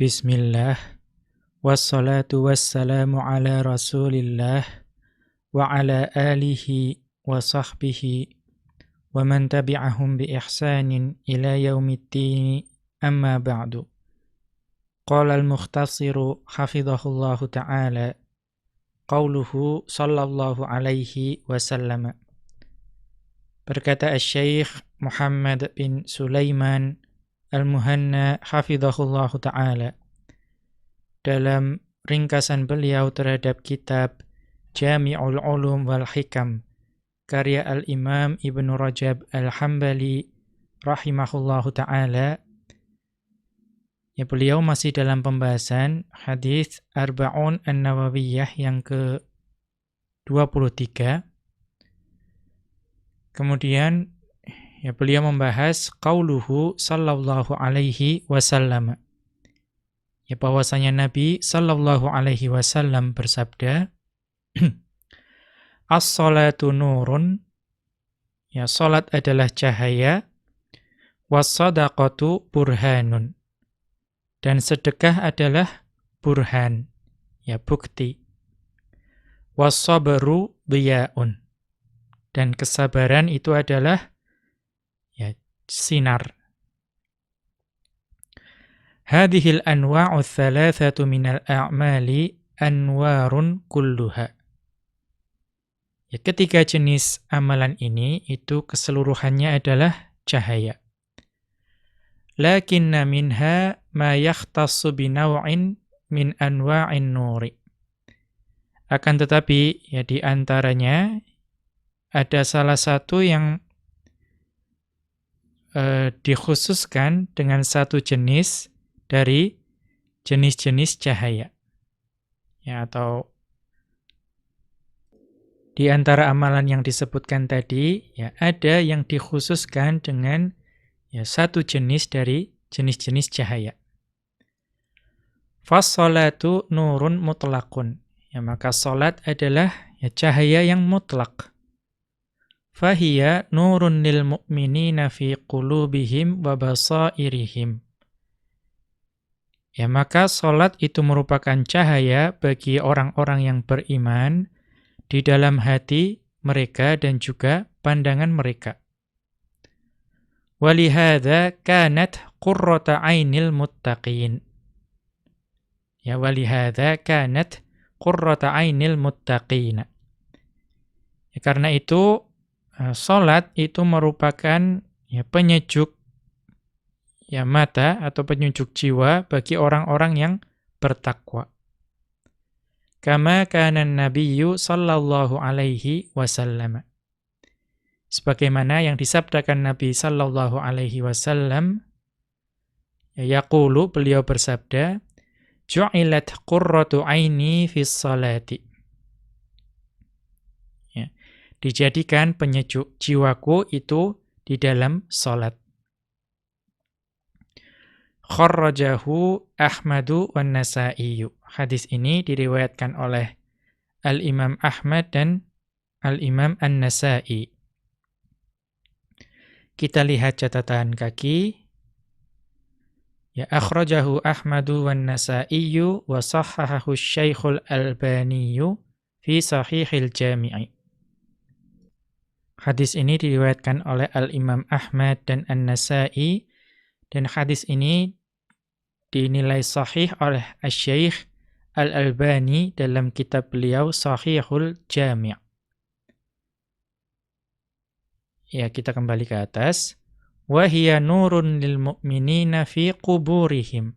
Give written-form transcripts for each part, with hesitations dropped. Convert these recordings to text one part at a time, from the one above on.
Bismillah, wassalatu wassalamu ala rasulillah, wa ala alihi wa sahbihi, wa man tabi'ahum bi ihsanin ila yaumiddin, amma ba'du. Qala al-mukhtasiru hafidhahullahu ta'ala, qawluhu sallallahu alaihi wasallam. Berkata Asy-Syaikh Muhammad bin Sulaiman Al-Muhanna hafidhahullahu ta'ala dalam ringkasan beliau terhadap kitab Jami'ul Ulum wal Hikam karya Al-Imam Ibnu Rajab Al-Hambali rahimahullahu ta'ala. Ya, beliau masih dalam pembahasan hadis Arba'un An-Nawawiyah yang ke-23. Kemudian ya, beliau membahas qauluhu sallallahu alaihi wasallam. Ya, bahwasanya Nabi sallallahu alaihi wasallam bersabda, as-salatu nurun, ya, salat adalah cahaya, was-sadaqatu burhanun, dan sedekah adalah burhan, ya, bukti, was-sabru dhiyaun, dan kesabaran itu adalah sinar. Hadhil anwa'u thalathatu minal a'mali anwarun kulluha. Ya, ketiga jenis amalan ini itu keseluruhannya adalah cahaya. Lakinna minha ma yakhtassu binaw'in min anwa'in nuri. Akan tetapi ya, di antaranya ada salah satu yang dikhususkan dengan satu jenis dari jenis-jenis cahaya. Ya, atau di antara amalan yang disebutkan tadi, ya, ada yang dikhususkan dengan ya, satu jenis dari jenis-jenis cahaya. Fas-salatu nurun mutlaqun. Ya, maka salat adalah ya, cahaya yang mutlak. Fahiya nurun lil mu'minina fi qulubihim wa basairihim. Ya, maka salat itu merupakan cahaya bagi orang-orang yang beriman di dalam hati mereka dan juga pandangan mereka. Walihadza kanat qurrata 'ainil muttaqin. Ya, walihadza kanat qurrata 'ainil muttaqin. Ya, karena itu salat itu merupakan ya, penyejuk ya, mata atau penyejuk jiwa bagi orang-orang yang bertakwa. Kama kana an-nabiyyu sallallahu alaihi wasallam. Sebagaimana yang disabdakan Nabi sallallahu alaihi wasallam, ya, yaqulu, beliau bersabda, ju'ilat qurratu 'aini fis salati. Dijadikan penyejuk jiwaku itu di dalam salat. Kharrajahu Ahmadu wan Nasa'i. Hadis ini diriwayatkan oleh Al-Imam Ahmad dan Al-Imam An-Nasa'i. Kita lihat catatan kaki. Ya, akhrajahu Ahmadu wan Nasa'i wa sahhahahu Syekhul Albani fi Sahihil Jami'. Hadis ini diriwayatkan oleh Al-Imam Ahmad dan An-Nasa'i, dan hadis ini dinilai sahih oleh Asy-Syaikh Al-Albani dalam kitab beliau Sahihul Jami'. Ya, kita kembali ke atas. Wa hiya nurun lil mu'minina fi quburihim.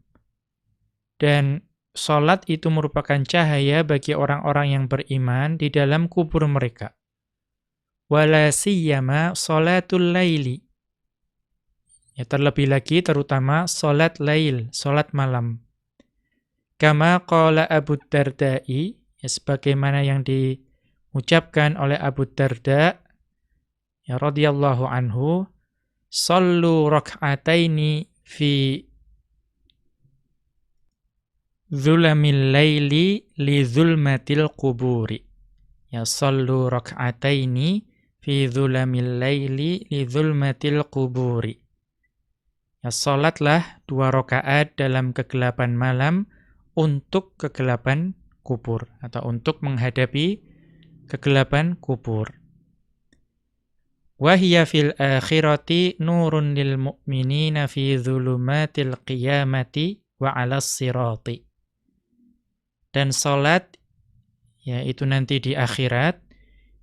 Dan salat itu merupakan cahaya bagi orang-orang yang beriman di dalam kubur mereka. Wala siyama salatul laili. Ya, terlebih lagi terutama salat lail, salat malam. Kama qala Abu Darda'i, ya, sebagaimana yang diucapkan oleh Abu Darda ya, radhiyallahu anhu, sallu rak'ataini fi zulamil laili li zulmatil quburi. Ya, sallu rak'ataini fi dhulamil laili li dhulmatil quburi. Ya, salatlah 2 rakaat dalam kegelapan malam untuk kegelapan kubur atau untuk menghadapi kegelapan kubur. Wa hiya fil akhirati nurun lil mu'minina fi dhulumatil qiyamati wa 'alas sirati. Dan salat yaitu nanti di akhirat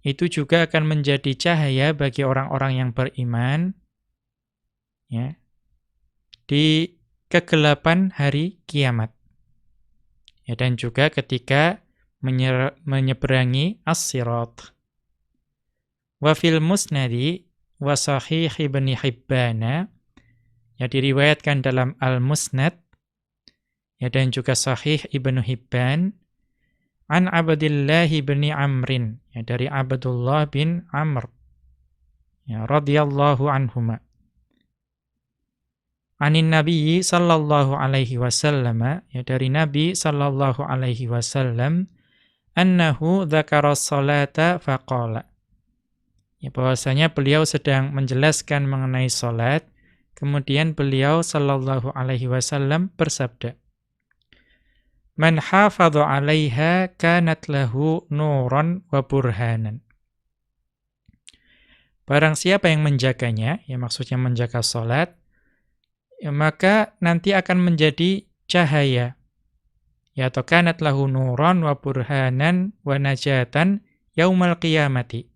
itu juga akan menjadi cahaya bagi orang-orang yang beriman ya di kegelapan hari kiamat. Ya, dan juga ketika menyeberangi as-sirat. Wa fil musnadi wa sahih Ibnu Hibban, ya diriwayatkan dalam Al-Musnad ya dan juga sahih Ibnu Hibban an Abdillah bin Amrin, ya dari Abdullah bin Amr ya radhiyallahu anhuma. Anin Nabi sallallahu alaihi wasallam, ya dari Nabi sallallahu alaihi wasallam, annahu dzakara sholata faqala. Ya, bahwasanya beliau sedang menjelaskan mengenai salat, kemudian beliau sallallahu alaihi wasallam bersabda, "Man hafadha 'alaiha kanat lahu nuran wa burhanan." Barang siapa yang menjaganya, ya maksudnya menjaga salat, ya, maka nanti akan menjadi cahaya. Ya, atau kanat lahu nuran wa burhanan wa najatan yaumal qiyamati.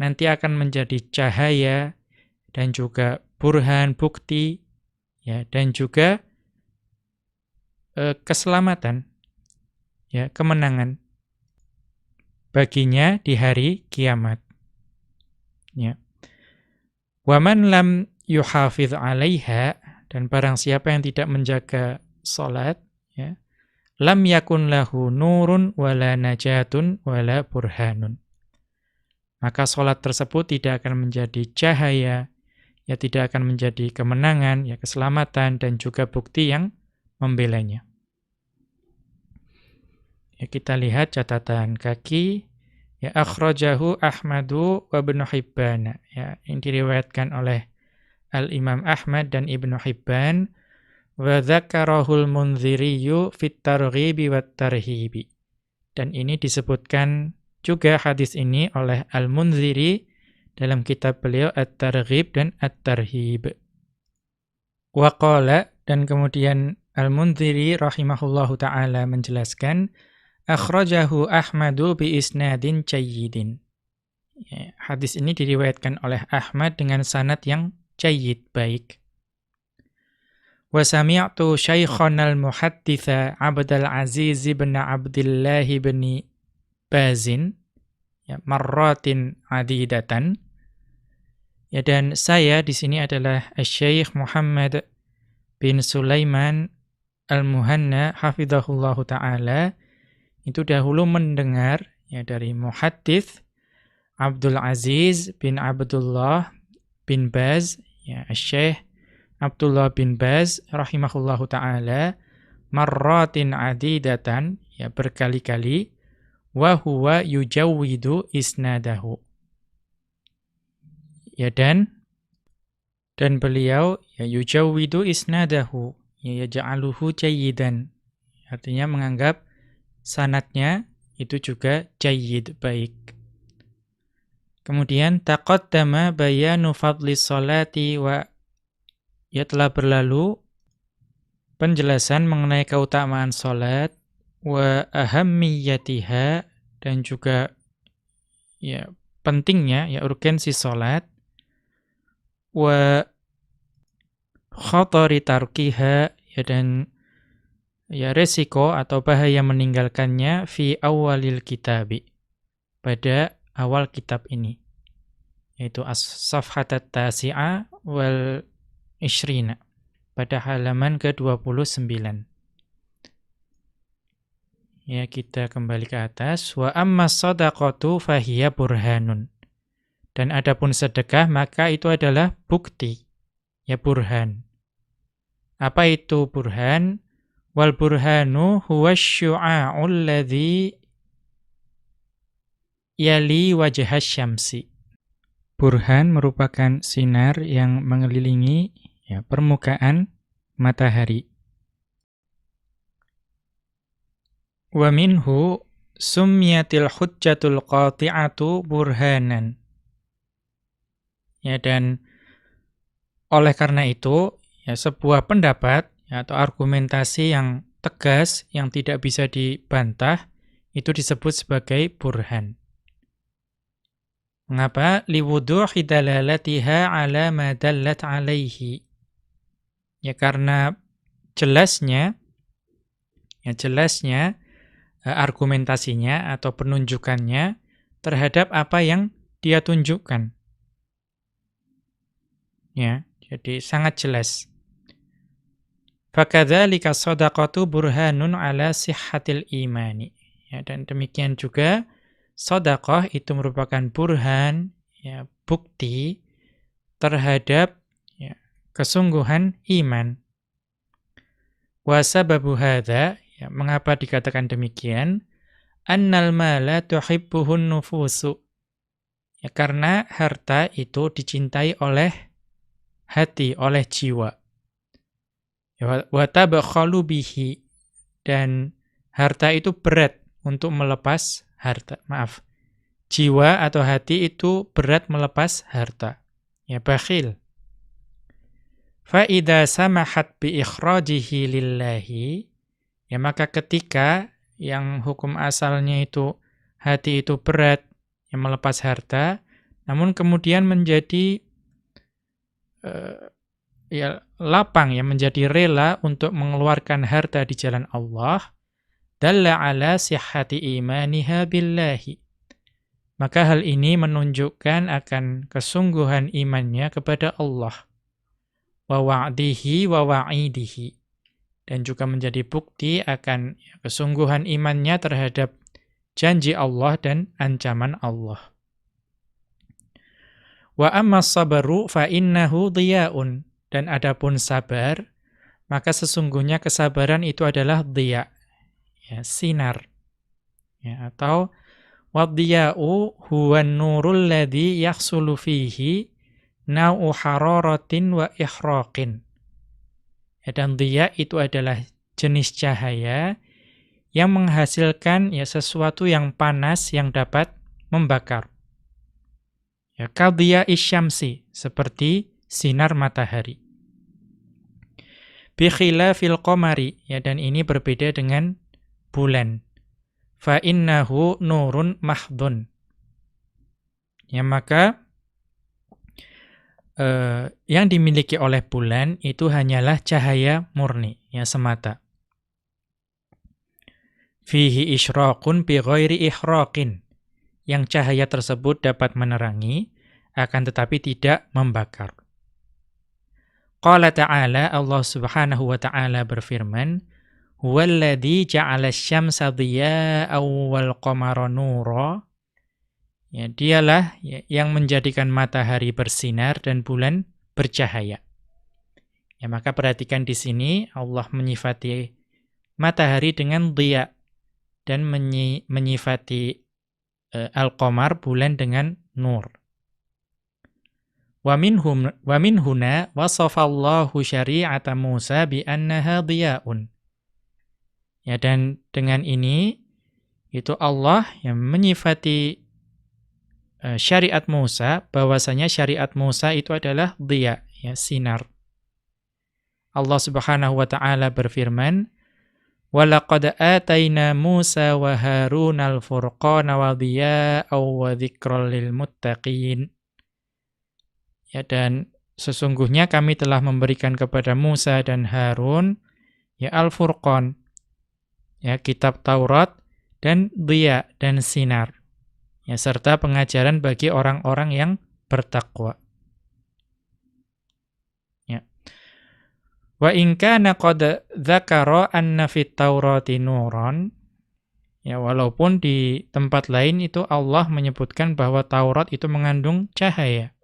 Nanti akan menjadi cahaya dan juga burhan, bukti, ya, dan juga keselamatan, ya, kemenangan baginya di hari kiamat. Ya. Wa man lam yuhafidh 'alaiha, dan barang siapa yang tidak menjaga salat, ya, lam yakun lahu nurun wala najatun wala burhanun. Maka salat tersebut tidak akan menjadi cahaya, ya tidak akan menjadi kemenangan, ya keselamatan dan juga bukti yang membelanya. Ya, kita lihat catatan kaki, ya akhrajahu Ahmadu wa Ibnu Hibban, ya yang diriwayatkan oleh Al-Imam Ahmad dan Ibnu Hibban, wa dzakarahul Mundziriyu fit targhibi wat tarhibi. Dan ini disebutkan juga hadis ini oleh Al-Mundziri dalam kitab beliau At-Targhib dan At-Tarhib. Wa qala, dan kemudian Al-Mundziri rahimahullahu taala menjelaskan, akhrajahu Ahmadu bi isnadin jayyidin. Ya, hadis ini diriwayatkan oleh Ahmad dengan sanad yang jayyid, baik. Wa sami'tu syaikhana al-muhadditsa Abdul Aziz bin Abdullah bin Bazin, ya, marratin adidatan. Ya, dan saya di sini adalah Syekh Muhammad bin Sulaiman Al-Muhanna hafizahullahu taala, itu dahulu mendengar ya dari muhaddits Abdul Aziz bin Abdullah bin Baz, ya Syekh Abdullah bin Baz rahimahullahu taala, marratin adidatan, ya berkali-kali, wa huwa yujawwidu isnadahu. Ya, dan beliau ya yujawwidu isnadahu, ya yaj'aluhu jayyidan. Artinya menganggap sanadnya itu juga jayyid, baik. Kemudian taqaddama bayanu fadli sholati wa, ya telah berlalu penjelasan mengenai keutamaan salat, wa ahammiyatiha, dan juga ya pentingnya, ya urgensi salat, wa khatari tarkiha, ya dan ya resiko atau bahaya meninggalkannya fi awalil kitabi, pada awal kitab ini, yaitu as-safhatat tasi'a wal ishrina, pada halaman ke-29. Ya, kita kembali ke atas. Wa amma shadaqatu fahiya burhanun. Dan adapun sedekah maka itu adalah bukti, ya burhan. Apa itu burhan? Wal burhanu huwa syu'a'ul ladzi yali wajhas syamsi. Burhan merupakan sinar yang mengelilingi ya, permukaan matahari. Wa minhu summiyatil hujjatul qati'atu burhanan. Ya, dan oleh karena itu, ya, sebuah pendapat ya, atau argumentasi yang tegas, yang tidak bisa dibantah, itu disebut sebagai burhan. Mengapa? Liwuduhi dalalatiha ala ma dallat alaihi. Ya, karena jelasnya argumentasinya atau penunjukannya terhadap apa yang dia tunjukkan. Ya, jadi sangat jelas. Fakadzalika shadaqatu burhanun ala sihhatil imani. Ya, dan demikian juga sedekah itu merupakan burhan, ya, bukti terhadap ya, kesungguhan iman. Wa sababu hadza, ya, mengapa dikatakan demikian? Annal mala tuhibbuhun nufusu. Ya, karena harta itu dicintai oleh hati, oleh jiwa. Wa tabakhalu bihi, dan harta itu berat untuk melepas harta. Maaf. Jiwa atau hati itu berat melepas harta. Ya, bakhil. Fa idza samahat bi ikhrajihi lillahi, ya, maka ketika yang hukum asalnya itu hati itu berat yang melepas harta, namun kemudian menjadi ya, lapang, ya, menjadi rela untuk mengeluarkan harta di jalan Allah, dalla ala sihhati imaniha billahi. Maka hal ini menunjukkan akan kesungguhan imannya kepada Allah, wa wa'dihi wa wa'idihi, dan juga menjadi bukti akan kesungguhan imannya terhadap janji Allah dan ancaman Allah. Wa amma sabaru fa innahu dhiya'un, dan adapun sabar, maka sesungguhnya kesabaran itu adalah dhiya, ya, sinar, ya, atau wadhiya'u huwan nurul ladzi yahsulu fihi nau'u hararatin wa ihraqin. Ya, dan dhiya itu adalah jenis cahaya yang menghasilkan, ya, sesuatu yang panas yang dapat membakar. Ya, kadhiya isyamsi, seperti sinar matahari. Bi khilafil qamari, ya, dan ini berbeda dengan bulan. Fa innahu nurun mahdun. Ya, maka yang dimiliki oleh bulan itu hanyalah cahaya murni, ya, semata. Fihi isyraqun bi ghairi ihraqin, yang cahaya tersebut dapat menerangi akan tetapi tidak membakar. Qala ta'ala, Allah Subhanahu wa ta'ala berfirman, huwallazi ja'ala asy-syamsa dhiya'an wal qamara nura. Ya, dialah, ya, yang menjadikan matahari bersinar dan bulan bercahaya. Ya, maka perhatikan di sini Allah menyifati matahari dengan dhiya dan menyifati al-qamar, bulan, dengan nur. Wa min huna wasafallahu syari'ata Musa bi annaha dhiya'un. Ya, dan dengan ini itu Allah yang menyifati syariat Musa, bahwasanya syariat Musa itu adalah dhiya, ya, sinar. Allah Subhanahu wa ta'ala berfirman, wa laqad atayna Musa wa Harunal furqana wa dhiya'an wa dzikral lil muttaqin. Ya, dan sesungguhnya kami telah memberikan kepada Musa dan Harun, ya, Al-Furqan, ya, kitab Taurat, dan dhiya, dan sinar. Ya, serta pengajaran bagi orang-orang yang bertakwa. Ya. Wa in kana qad dzakara anna fit Taurati nuran, ya, walaupun di tempat lain itu Allah menyebutkan bahwa Taurat itu mengandung cahaya.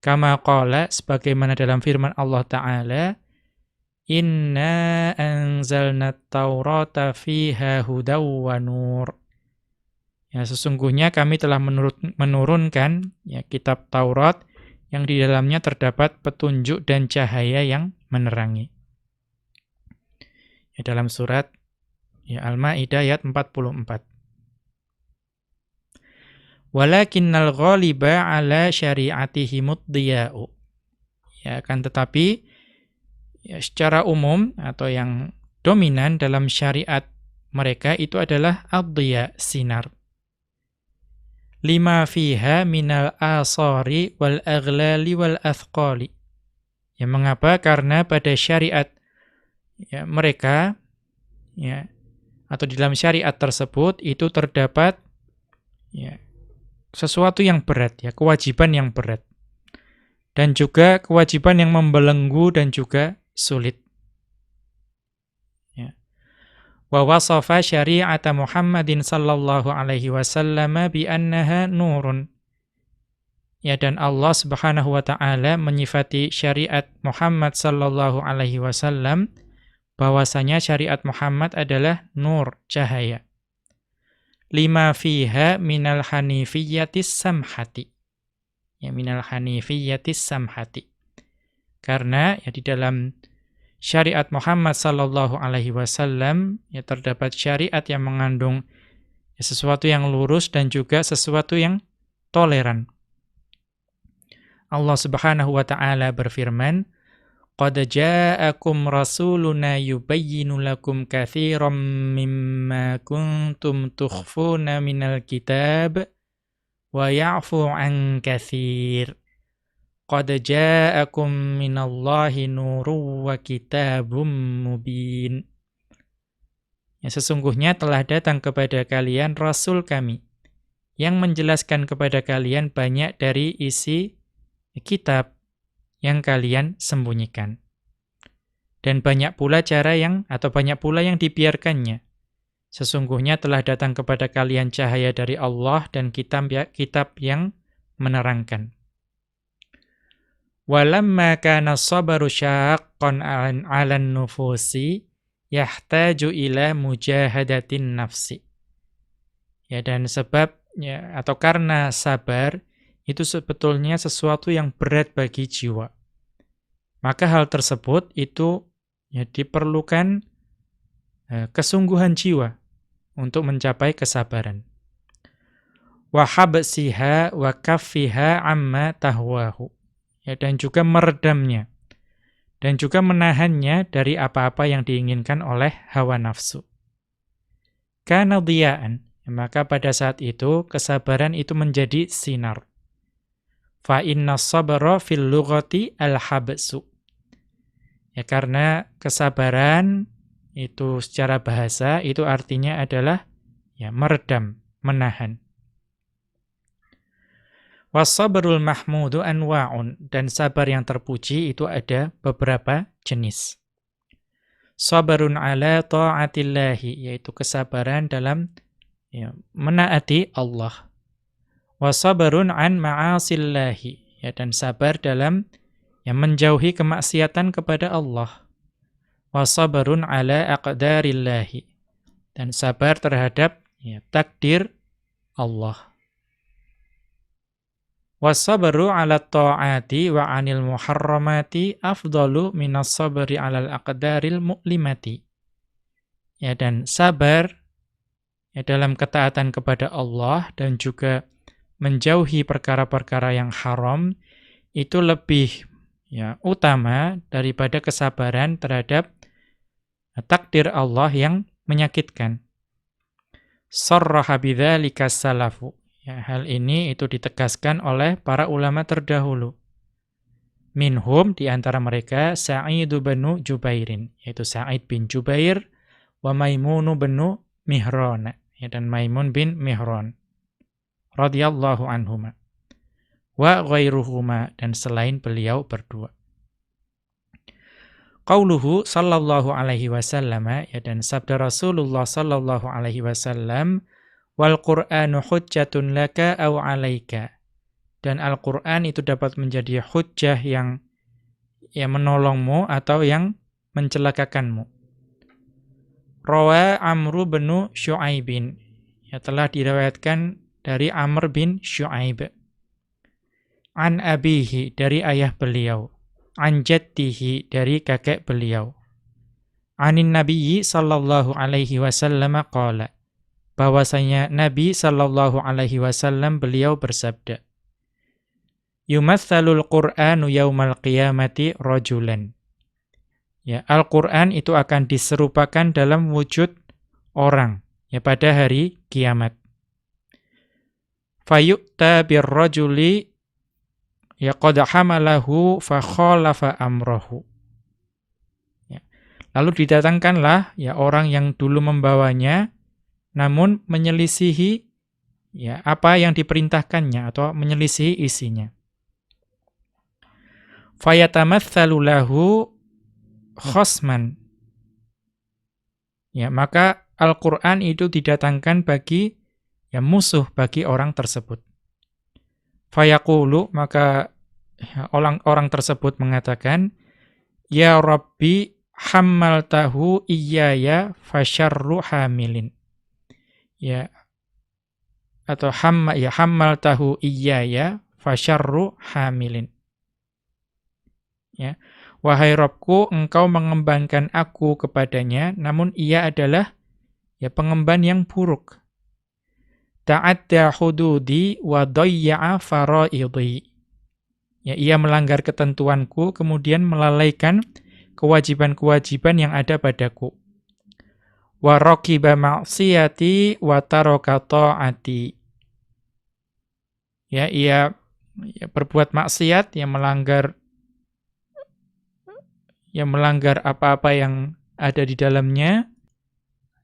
Kama qala, sebagaimana dalam firman Allah Ta'ala, inna anzalna at-taurata fiha hudaw wa nur. Ya, sesungguhnya kami telah menurunkan, ya, kitab Taurat yang di dalamnya terdapat petunjuk dan cahaya yang menerangi. Ya, dalam surat Al-Maidah ayat 44. Walakinnal ghaliba ala syari'atihimud diya'u. Ya, akan tetapi secara umum atau yang dominan dalam syariat mereka itu adalah ad-diya, sinar. Lima fiha minal asari wal aghlali wal athqali. Ya, mengapa? Karena pada syariat mereka atau di dalam syariat tersebut itu terdapat sesuatu yang berat, kewajiban yang berat. Dan juga kewajiban yang membelenggu dan juga sulit. Wa wasafa syari'ata Muhammadin sallallahu alaihi wasallam bi annaha nurun. Ya, dan Allah Subhanahu wa taala menyifati syariat Muhammad sallallahu alaihi wasallam bahwasanya syariat Muhammad adalah nur, cahaya. Lima fiha minal hanifiyyatis samhati. Ya, minal hanifiyyatis samhati. Karena di dalam syariat Muhammad sallallahu alaihi wasallam terdapat syariat yang mengandung sesuatu yang lurus dan juga sesuatu yang toleran. Allah Subhanahu wa taala berfirman, "Qad ja'akum rasuluna yubayyinu lakum katsiran mimma kuntum tukhfuna minal kitab wa ya'fu 'an katsir. Qad ja'akum minallahi nurun wa kitabum mubin." Ya, sesungguhnya telah datang kepada kalian rasul kami yang menjelaskan kepada kalian banyak dari isi kitab yang kalian sembunyikan. Dan banyak pula banyak pula yang dibiarkannya. Sesungguhnya telah datang kepada kalian cahaya dari Allah dan kitab yang menerangkan. Walamma kana as-sabru syaqqan 'alan nufusi yahtaju ila mujahadatin nafsi. Ya, dan sebabnya atau karena sabar itu sebetulnya sesuatu yang berat bagi jiwa. Maka hal tersebut itu diperlukan kesungguhan jiwa untuk mencapai kesabaran. Wa habsiha wa kaffiha amma tahwahu. Ya, dan juga meredamnya dan juga menahannya dari apa-apa yang diinginkan oleh hawa nafsu. Kana diya'an, maka pada saat itu kesabaran itu menjadi sinar. Fa inna sabra fil lughati al-habsu. Ya, karena kesabaran itu secara bahasa itu artinya adalah meredam, menahan. Was-sabrul mahmudu anwa'un, dan sabar yang terpuji itu ada beberapa jenis. Sabarun ala ta'atillahi, yaitu kesabaran dalam menaati Allah. Wasabarun an ma'asillahi, dan sabar dalam menjauhi kemaksiatan kepada Allah. Wasabarun ala aqdarillahi, dan sabar terhadap takdir Allah. Wasabru ala ta'ati wa anil muharramati afdalu minas sabri alal aqdaril mu'limati. Ya, dan sabar dalam ketaatan kepada Allah dan juga menjauhi perkara-perkara yang haram itu lebih utama daripada kesabaran terhadap takdir Allah yang menyakitkan. Sarraha bidzalika salafu. Ya, hal ini itu ditegaskan oleh para ulama terdahulu. Minhum, di antara mereka Sa'id bin Jubairin, yaitu Sa'id bin Jubair, wa Maimun bin Mihran, dan Maimun bin Mihran radhiyallahu anhuma, wa ghairuhuma, dan selain beliau berdua. Qauluhu sallallahu alaihi wasallam, dan sabda Rasulullah sallallahu alaihi wasallam, wal Qur'anu hujjatun laka aw 'alaika. Dan Al-Qur'an itu dapat menjadi hujjah yang menolongmu atau yang mencelakakanmu. Rawa Amru bin Syu'aibin, telah diriwayatkan dari Amr bin Syu'aib. an abihi dari ayah beliau, an jaddihi dari kakek beliau. Anin nabiyyi sallallahu alaihi wasallam qala, bahwasanya Nabi sallallahu alaihi wasallam beliau bersabda, yumatsalul Qur'anu yaumal qiyamati rajulan. Ya, Al-Qur'an itu akan diserupakan dalam wujud orang ya pada hari kiamat. Fayu'ta birrajuli ya qad hamalahu fa khalafa amrahu. Ya. Lalu didatangkanlah ya orang yang dulu membawanya namun menyelisihi ya apa yang diperintahkannya atau menyelisihi isinya. Fayatamatsalu lahu khosman. Ya, maka Al-Qur'an itu didatangkan bagi ya musuh bagi orang tersebut. Fayaqulu, maka ya, orang tersebut mengatakan, ya Rabbi hammaltahu iyaya fasyarru hamilin. Ya, atau hammaltahu iyaya fasyarru hamilin. Ya, wahai Rabbku, engkau mengembangkan aku kepadanya, namun ia adalah ya pengemban yang buruk. Ta'adda hududi wa dayya'a faraidhi. Ya, ia melanggar ketentuanku, kemudian melalaikan kewajiban-kewajiban yang ada padaku. Wa raqiba ma'siyati wa taraka ta'ati. Ya, ia berbuat maksiat, yang melanggar apa-apa yang ada di dalamnya,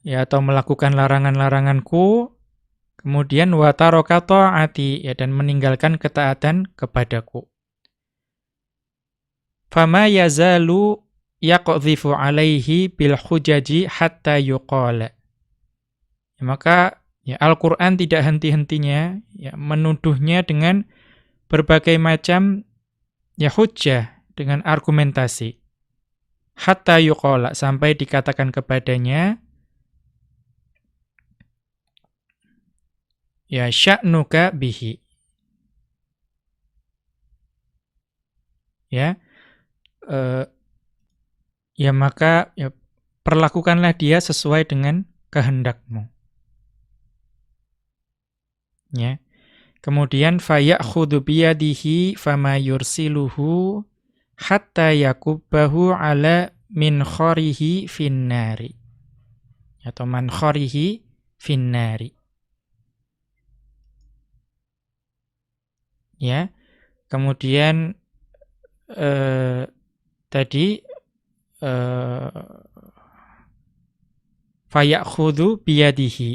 ya, atau melakukan larangan-laranganku, kemudian wa taraka ta'ati, ya, dan meninggalkan ketaatan kepadaku. Fama yazalu yaqdhifu alaihi bil hujaji hatta yuqala. Ya, maka ya, Al-Qur'an tidak henti-hentinya ya menuduhnya dengan berbagai macam ya hujjah, dengan argumentasi. Hatta yuqala, sampai dikatakan kepadanya, ya sya'nuka bihi. Ya, ya maka ya, perlakukanlah dia sesuai dengan kehendakmu. Ya. Kemudian faya'khudhu biyadihi fama yursiluhu hatta yakubbahu ala min kharihi finnari. Atau man kharihi finnari. Ya. Kemudian tadi faya'khudhu biyadihi.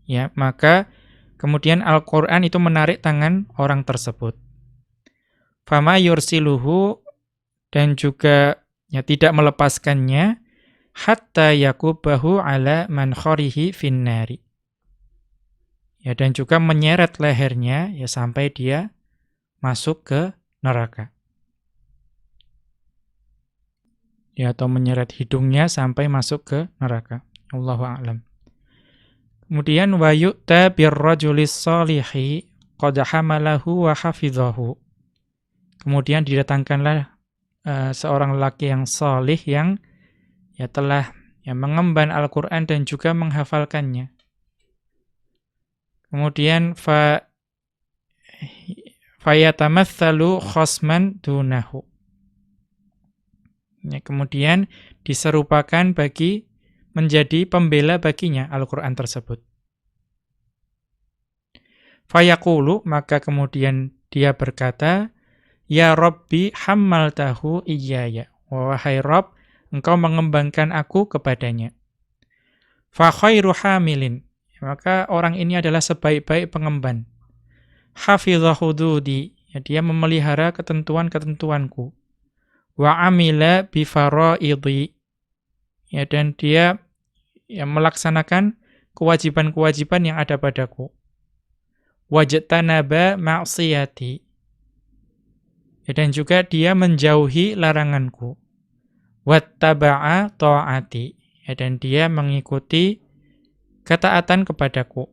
Ya, maka kemudian Al-Qur'an itu menarik tangan orang tersebut. Fama yursiluhu, dan juga ya tidak melepaskannya, hatta yakubahu ala man kharihi finnari. Ya, dan juga menyeret lehernya ya sampai dia masuk ke neraka. Ya, atau menyeret hidungnya sampai masuk ke neraka. Allahu a'lam. Kemudian wa yu'ta birrajulis shalihi qad hamalahu wa hafidhahu. Kemudian didatangkanlah seorang lelaki yang salih yang ya telah ya mengemban Al-Qur'an dan juga menghafalkannya. Kemudian fayatamatsalu khosman dunahu. Ya, kemudian diserupakan menjadi pembela baginya Al-Qur'an tersebut. Fayaqulu, maka kemudian dia berkata, ya Rabbi hammaltahu iyaya. Wahai Rabb, engkau mengembangkan aku kepadanya. Fa khairu hamilin, maka orang ini adalah sebaik-baik pengemban. Hafidha hududi, ya, dia memelihara ketentuan-ketentuanku. Wa amila bi faraidhi, ya, dan dia ya melaksanakan kewajiban-kewajiban yang ada padaku. Wajtanaba ma'siyati, ya, dan juga dia menjauhi laranganku. Wattaba'a ta'ati, ya, dan dia mengikuti ketaatan kepadaku.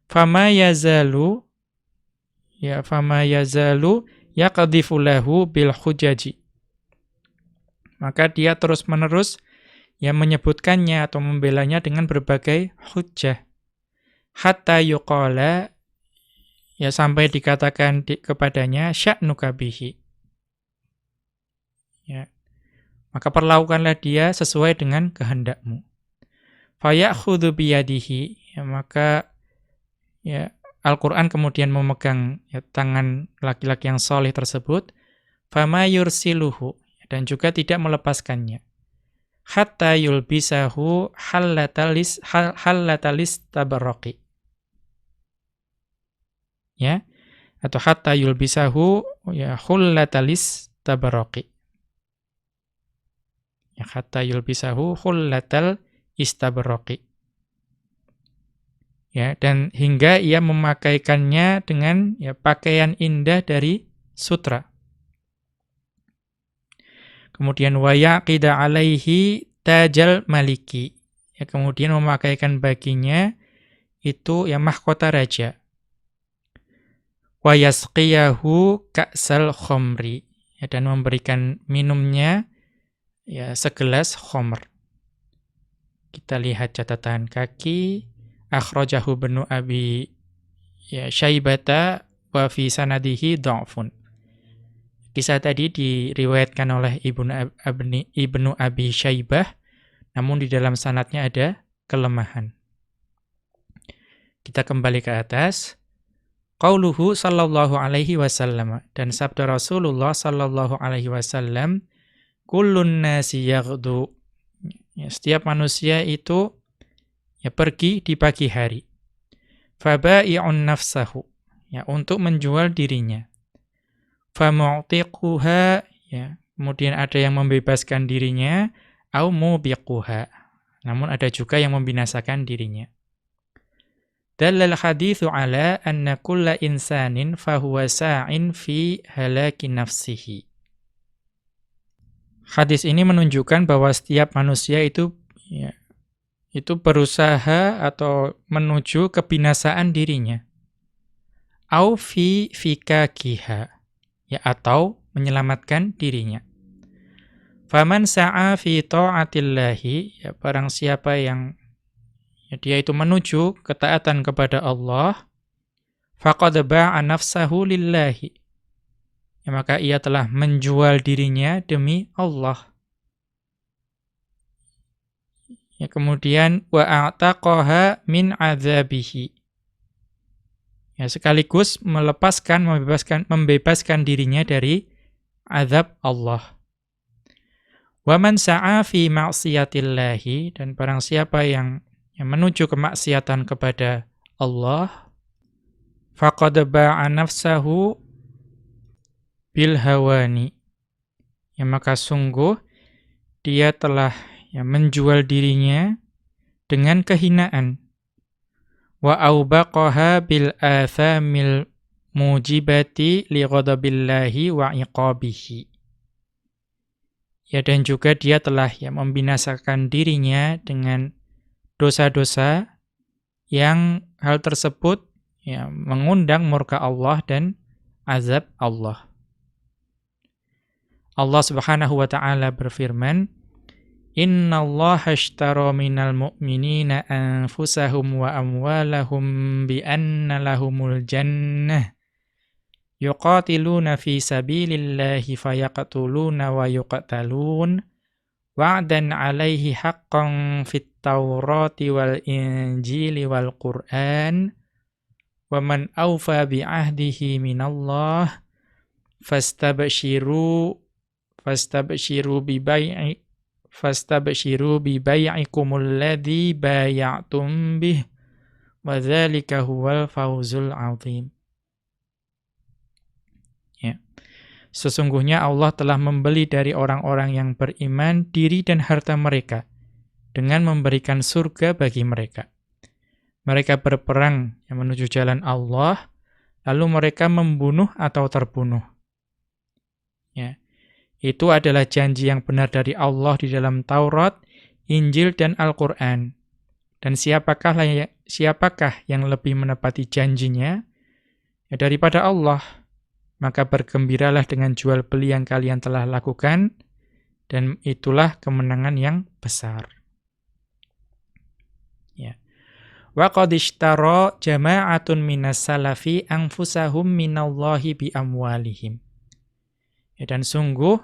Fama yazalu ya fama yazalu yaqdhifu lahu bil hujaji. Maka dia terus-menerus yang menyebutkannya atau membelanya dengan berbagai hujjah. Hatta yuqala, ya sampai dikatakan kepadanya sya'nuka bihi. Ya. Maka perlakukanlah dia sesuai dengan kehendakmu. Fayakhudhu biyadihi, ya maka ya Al-Qur'an kemudian memegang ya, tangan laki-laki yang saleh tersebut, fama yursiluhu, dan juga tidak melepaskannya. Hatta yulbisahu hallatalis tabarraqi. Ya, atau hatta yulbisahu ya hullatalis tabarraqi. Ya, hatta yulbisahu hullatal istabarraqi. Ya, dan hingga ia memakaikannya dengan ya pakaian indah dari sutra. Kemudian wa yaqida alaihi tajal maliki. Ya, kemudian memakaikan baginya itu ya mahkota raja. Wa yasqiyahu ka'sal khamri. Ya, dan memberikan minumnya ya segelas khamr. Kita lihat catatan kaki. Akhrajahu Ibnu Abi ya Syaibata wa fi sanadihi dha'fun. Kisah tadi diriwayatkan oleh Ibnu Abi Syaibah, namun di dalam sanadnya ada kelemahan. Kita kembali ke atas. Qauluhu sallallahu alaihi wasallam, dan sabda Rasulullah sallallahu alaihi wasallam, kullun nasi yaghdu. Ya, setiap manusia itu ya pergi di pagi hari. Fabai'un nafsahu, ya untuk menjual dirinya. Famu'tiquha, ya kemudian ada yang membebaskan dirinya, au mubiquha. Namun ada juga yang membinasakan dirinya. Dalal haditsu ala anna kulla insanin fahuwa sa'in fi halaki nafsihi. Hadis ini menunjukkan bahwa setiap manusia itu ya, itu berusaha atau menuju kebinasaan dirinya. Au fi fikakiha, ya atau menyelamatkan dirinya. Faman sa'a fi ta'atillahi, ya barang siapa yang ya, dia itu menuju ketaatan kepada Allah, faqad ba'a nafsahu lillahi. Ya, maka ia telah menjual dirinya demi Allah. Ya, kemudian wa a'taqaha min adzabihi. Ya, sekaligus membebaskan dirinya dari azab Allah. Wa man sa'a fi ma'siyatillahi, dan barang siapa yang menuju kemaksiatan kepada Allah, faqad ba'a nafsahu bil hawani. Ya, maka sungguh dia telah menjual dirinya dengan kehinaan. Wa aubaqaha bil athamil mujibati li ghadabillahi wa iqabihi. Ya, dan juga dia telah membinasakan dirinya dengan dosa-dosa yang hal tersebut mengundang murka Allah dan azab Allah. Allah Subhanahu wa taala berfirman, Innallaha ashtara minal mu'minina anfusahum wa amwalahum bi anna lahumul jannah yuqatiluna fi sabilillahi fayaqtuluna wa yuqtalun wa'dan 'alaihi haqqan fit Taurati wal Injili wal Qur'an wa man awfa bi 'ahdihi minallah fastabshiru bi bai'ikumul ladzi bay'atum bih wa dzalika huwal fawzul 'adzim. Ya. Sesungguhnya Allah telah membeli dari orang-orang yang beriman diri dan harta mereka dengan memberikan surga bagi mereka. Mereka berperang menuju jalan Allah, lalu mereka membunuh atau terbunuh. Ya. Itu adalah janji yang benar dari Allah di dalam Taurat, Injil, dan Al-Quran. Dan siapakah yang lebih menepati janjinya? Ya, daripada Allah, maka bergembiralah dengan jual beli yang kalian telah lakukan, dan itulah kemenangan yang besar. Ya. Wa qad ishtara jama'atun minas salafi anfusahum minallahi bi amwalihim. Ya, dan sungguh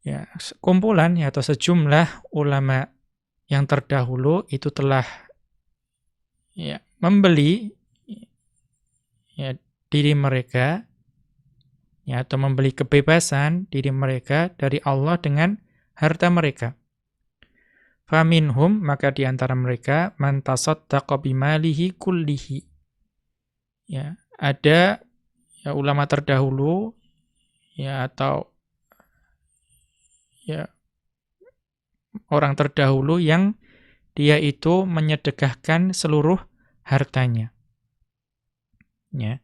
ya kumpulan ya, atau sejumlah ulama yang terdahulu itu telah ya membeli ya diri mereka ya, atau membeli kebebasan diri mereka dari Allah dengan harta mereka. Faminhum, maka di antara mereka man tasaddaqa bimalihi kullihi. Ya, ada ya ulama terdahulu ya, atau ya orang terdahulu yang dia itu menyedekahkan seluruh hartanya. Ya.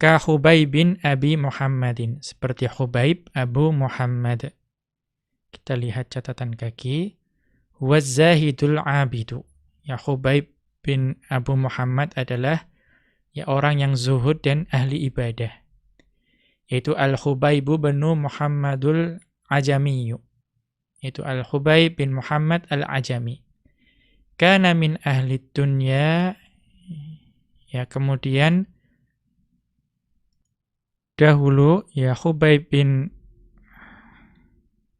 Ka Hubayb bin Abi Muhammadin, seperti Hubayb Abu Muhammad. Kita lihat catatan kaki. Waz-zahidul abidu. Ya, Hubayb bin Abu Muhammad adalah ya orang yang zuhud dan ahli ibadah. Yaitu Al-Hubaybu bin Muhammadul Ajamiyu. Yaitu Al-Hubayb bin Muhammad Al-Ajami. Kana min ahli dunya. Ya, kemudian dahulu ya Hubayb bin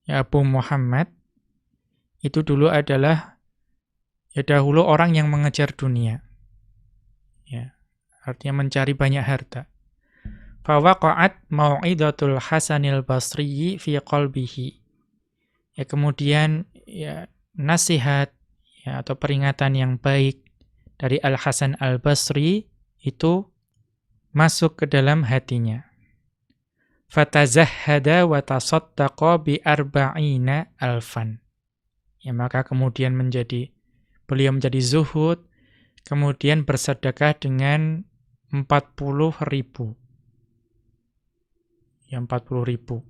ya Abu Muhammad itu dulu adalah ya dahulu orang yang mengejar dunia. Ya, artinya mencari banyak harta. Fa waqa'at mau'idatul Hasanil Basri fi qalbihi. Ya, kemudian ya nasihat ya atau peringatan yang baik dari Al-Hasan Al-Basri itu masuk ke dalam hatinya. Fatazahhada wa tasaddaqa bi arba'ina alfan. Ya, maka kemudian beliau menjadi zuhud, kemudian bersedekah dengan 40.000. Ya, 40.000.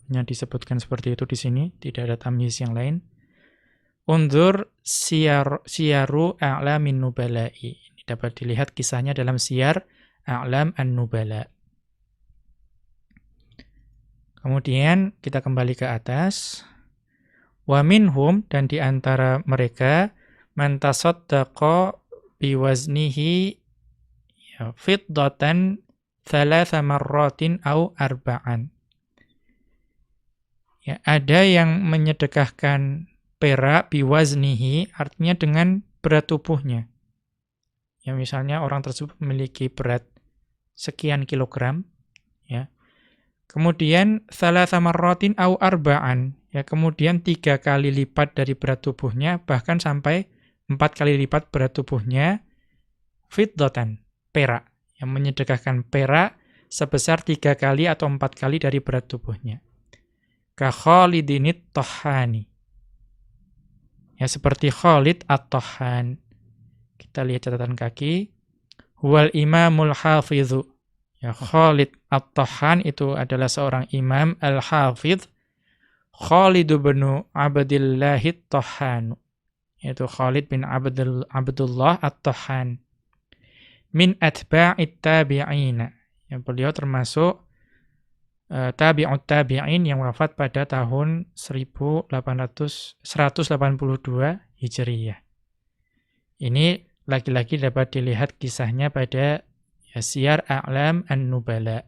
Yang disebutkan seperti itu di sini, tidak ada tamyiz yang lain. Unzur siyaru a'lamin nubala'i. Ini dapat dilihat kisahnya dalam Siyar A'lam an-Nubala. Kemudian kita kembali ke atas. Wa minhum, dan di antara mereka man tasaddaqa biwaznihi ya, fiddatan 3 marratin au arba'an. Ya, ada yang menyedekahkan perak biwaznihi, artinya dengan berat tubuhnya. Ya, misalnya orang tersebut memiliki berat sekian kilogram, ya. Kemudian 3 marratin au arba'an. Ya, kemudian 3 kali lipat dari berat tubuhnya, bahkan sampai 4 kali lipat berat tubuhnya, fiddatan, perak, yang menyedekahkan perak sebesar 3 kali atau 4 kali dari berat tubuhnya. Ka Khalidinit Tohani. Ya, seperti Khalid at-Tohan. Kita lihat catatan kaki. Huwal imamul hafidhu. Ya, Khalid at-Tohan itu adalah seorang imam al-hafidh. Khalid bin Abdullah at-Tohan. Yaitu Khalid bin Abdullah at-Tohan. Min atba'it tabi'ina. Ya, beliau termasuk tabi'ut tabi'in yang wafat pada tahun 182 Hijriyah. Ini lagi-lagi dapat dilihat kisahnya pada ya, Siyar A'lam an-Nubala.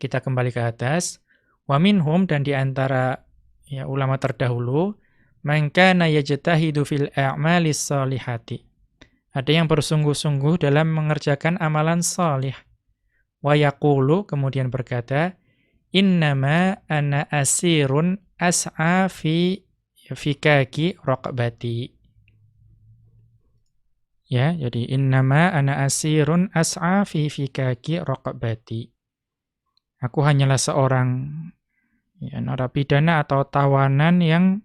Kita kembali ke atas. Wa minhum, dan di antara ya, ulama terdahulu, man kana yajtahidu fil a'malis salihati. Ada yang bersungguh-sungguh dalam mengerjakan amalan salih. Wa yaqulu, kemudian berkata, innama ana asirun as'a fi fikaki raqbati. Ya, jadi innama ana asirun as'a fi fikaki raqbati. Aku hanyalah seorang ya, narapidana atau tawanan yang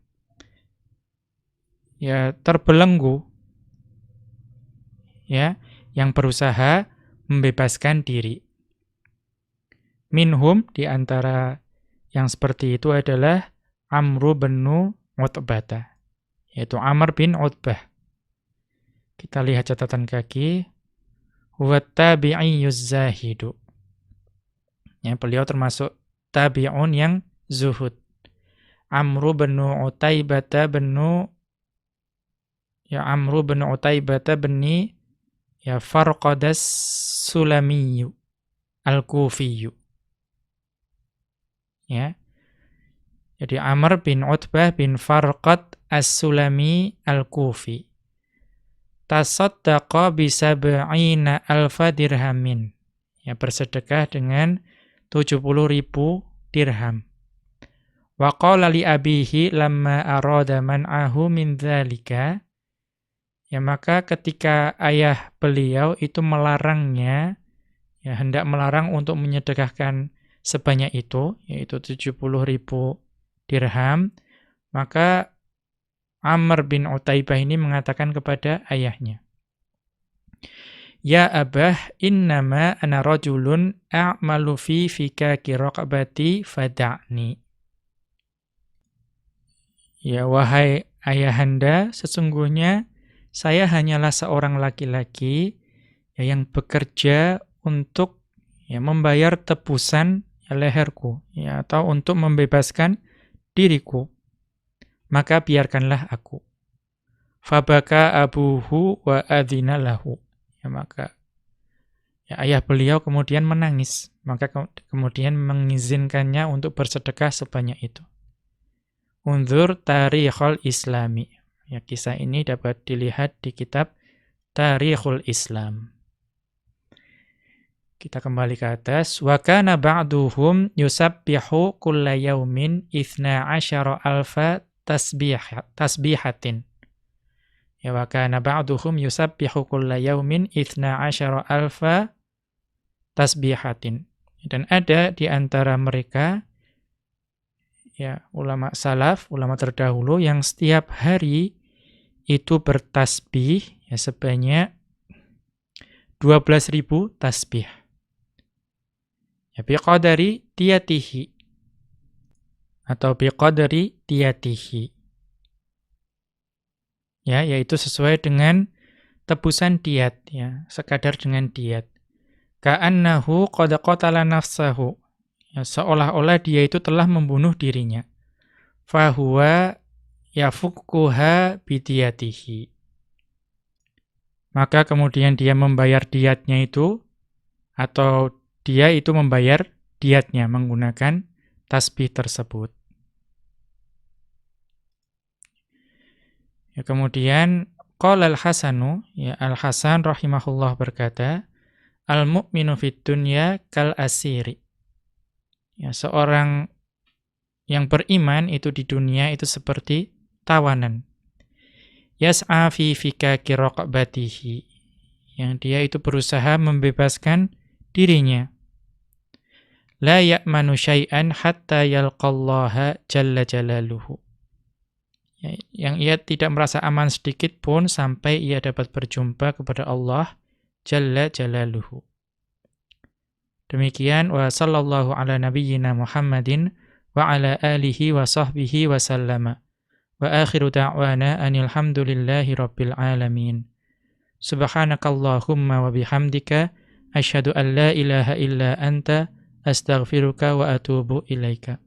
ya terbelenggu, ya, yang berusaha membebaskan diri. Minhum, di antara yang seperti itu adalah Amru bin Utbah, yaitu Amr bin Utbah. Kita lihat catatan kaki. Huwa tabi'iyyuz zahidu. Ya, beliau termasuk tabi'un yang zuhud. Amru bin Utaibata bni Farqadas Sulamiyu Al-Kufiyu. Ya. Jadi Amr bin Utbah bin Farqad As-Sulami Al-Kufi. Tasaddaqa bisab'ina alfa dirhamin. Ya, bersedekah dengan 70.000 dirham. Wa qala li abihi lamma arada man'ahu min dzalika. Ya, maka ketika ayah beliau itu melarangnya, ya hendak melarang untuk menyedekahkan sebanyak itu, yaitu 70.000 dirham, maka Amr bin Utaibah ini mengatakan kepada ayahnya, "Ya abah, innama ana rajulun a'malu fi fikaki raqabati fada'ni." Ya, wahai ayahanda, sesungguhnya saya hanyalah seorang laki-laki yang bekerja untuk membayar tebusan leherku, ya, atau untuk membebaskan diriku, maka biarkanlah aku. Fabaka abuhu wa adzina lahu. Ya, maka ayah beliau kemudian menangis, maka kemudian mengizinkannya untuk bersedekah sebanyak itu. Unzur Tarikhul Islami. Ya, kisah ini dapat dilihat di kitab Tarikhul Islam. Kita kembali ke atas. Wa kana ba'duhum yusabbihu kulla yaumin 12,000 tasbihatin. Ya, wa kana ba'duhum yusabbihu kulla yaumin 12,000 tasbihatin. Dan ada di antara mereka, ya, ulama salaf, ulama terdahulu yang setiap hari itu bertasbih ya sebanyak 12.000 tasbih. Ya, biqadari diyatihi atau biqadari diyatihi. Ya, yaitu sesuai dengan tebusan diat, ya, sekadar dengan diat. Ka'annahu qad qatala nafsahu. Ya, seolah-olah dia itu telah membunuh dirinya. Fahuwa yafukkuha bidiyatihi. Maka kemudian dia membayar diatnya itu, atau dia itu membayar diatnya menggunakan tasbih tersebut. Ya, kemudian qala al-Hasanu, ya, Al-Hasan rahimahullah berkata, al-mu'minu fid dunya kal asiri. Ya, seorang yang beriman itu di dunia itu seperti tawanan. Yas'a fi fikaki raqabatihi. Yang dia itu berusaha membebaskan dirinya. La ya'manu syai'an hatta yalqallaha jalla jalaluhu. Ya, yang ia tidak merasa aman sedikit pun sampai ia dapat berjumpa kepada Allah jalla jalaluhu. Demikian wa sallallahu ala nabiyyina Muhammadin wa ala alihi wa sahbihi wa sallama. Wa akhiru da'wana anil hamdulillahi rabbil alamin. Subhanakallahumma wa bihamdika asyhadu an la ilaha illa anta astaghfiruka wa atubu ilaika.